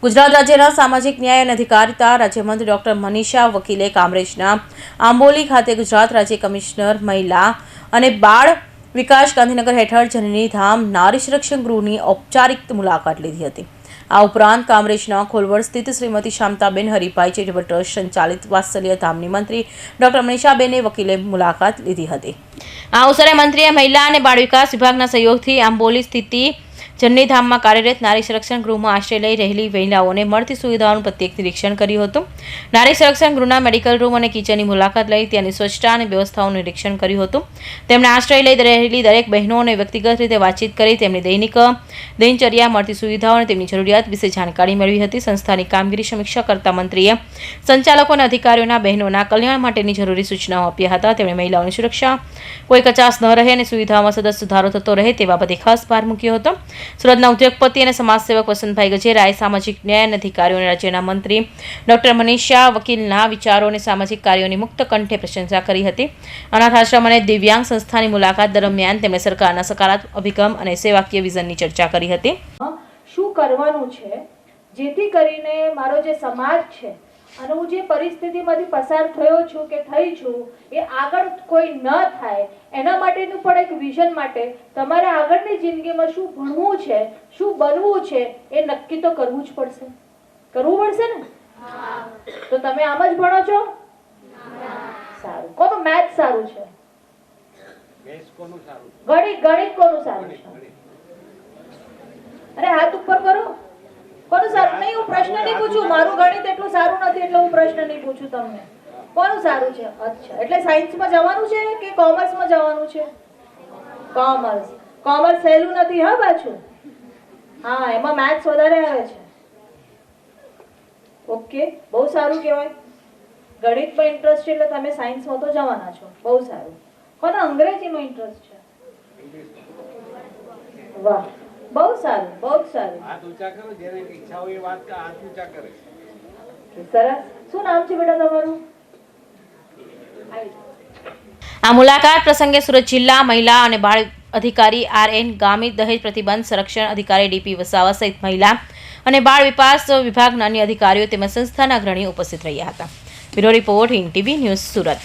ગુજરાત રાજ્યના સામાજિક ન્યાય અને અધિકારિતા રાજ્યમંત્રી ડોક્ટર મનીષા વકીલે કામરેજના આંબોલી ખાતે ગુજરાત રાજ્ય કમિશનર મહિલા અને બાળ વિકાસ ગાંધીનગર હેઠળ જનની ધામ નારી સંરક્ષણ ગૃહની ઔપચારિક મુલાકાત લીધી હતી। આ ઉપરાંત કામરેજના ખોલવડ સ્થિત શ્રીમતી શાંતાબેન હરિભાઈ ચેરિટેબલ ટ્રસ્ટ સંચાલિત વાત્સલ્ય ધામની મંત્રી ડોક્ટર મનીષાબેને વકીલે મુલાકાત લીધી હતી। આ અવસરે મંત્રીએ મહિલા અને બાળ વિકાસ વિભાગના સહયોગથી આંબોલી સ્થિત જનની ધામમાં કાર્યરત નારી સંરક્ષણ ગૃહમાં આશ્રય લઈ રહેલી મહિલાઓને મળતી સુવિધાઓનું પ્રત્યેક નિરીક્ષણ કર્યું હતું। નારી સંરક્ષણ ગૃહના મેડિકલ રૂમ અને કિચનની મુલાકાત લઈ ત્યાંની સ્વચ્છતા અને વ્યવસ્થાઓનું નિરીક્ષણ કર્યું હતું। તેમણે આશ્રય લઈ રહેલી દરેક બહેનોને વ્યક્તિગત રીતે વાતચીત કરી તેમની દિનચર્યા, મળતી સુવિધાઓ અને તેમની જરૂરિયાત વિશે જાણકારી મેળવી હતી। સંસ્થાની કામગીરી સમીક્ષા કરતા મંત્રીએ સંચાલકો અને અધિકારીઓના બહેનોના કલ્યાણ માટેની જરૂરી સૂચનાઓ આપ્યા હતા। તેમણે મહિલાઓની સુરક્ષા કોઈ કચાશ ન રહે અને સુવિધાઓમાં સતત સુધારો થતો રહે તે બાબતે ખાસ ભાર મૂક્યો હતો। સુરતના ઉદ્યોગપતિ અને સમાજસેવક વસંતભાઈ ગજેરાએ સામાજિક ન્યાય અને અધિકારીઓ અને રાજ્યના મંત્રી ડોક્ટર મનીષા વકીલના વિચારો અને સામાજિક કાર્યોની મુક્ત કંઠે પ્રશંસા કરી હતી। અનાથ આશ્રમ અને દિવ્યાંગ સંસ્થાની મુલાકાત દરમિયાન તેમણે સરકારના સકારાત્મક અભિગમ અને સેવાકીય વિઝનની ચર્ચા કરી હતી। શું કરવાનું છે જેથી કરીને મારો જે સમાજ છે અને હું જે પરિસ્થિતિમાંથી પસાર થયો છું કે થઈ છું એ આગળ કોઈ ન થાય એના માટેનું પણ એક વિઝન માટે તમારે આગળની જિંદગીમાં શું ભણવું છે, શું બનવું છે એ નક્કી તો કરવું જ પડશે। કરવું પડશે ને? તો તમે આમ જ ભણો છો? સારું. કોનું મેથ્સ સારું છે? ગણિત કોનું સારું છે? અરે હાથ ઉપર કરો. કોનું સારું? નહીં, હું પ્રશ્ન નહીં પૂછું. મારું ગણિત એટલું સારું નથી એટલે હું પ્રશ્ન નહીં પૂછું તમને. કોનું સારું છે? અચ્છા, એટલે સાયન્સમાં જવાનું છે કે કોમર્સમાં જવાનું છે? કોમર્સ. કોમર્સ સહેલું નથી હા પાછું. હા, એમાં મેથ્સ વધારે આવે છે. ઓકે, બહુ સારું કહેવાય. ગણિતમાં ઇન્ટરેસ્ટ છે એટલે તમે સાયન્સમાં તો જવાના છો. બહુ સારું. કોને અંગ્રેજીમાં ઇન્ટરેસ્ટ છે? વાહ, બહુ સારું, બહુ સારું. હાથ ઊંચા કરો, જેને ઈચ્છા હોય એ વાત કા હાથ ઊંચા કરે. સરસ. શું નામ છે બેટા તમારું? આ મુલાકાત પ્રસંગે સુરત જિલ્લા મહિલા અને બાળ અધિકારી RN ગામિત, દહેજ પ્રતિબંધ સંરક્ષણ અધિકારી DP વસાવા સહિત મહિલા અને બાળ વિકાસ વિભાગના અન્ય અધિકારીઓ તેમજ સંસ્થાના અગ્રણીઓ ઉપસ્થિત રહ્યા હતા। Bureau report, INTV news, Surat.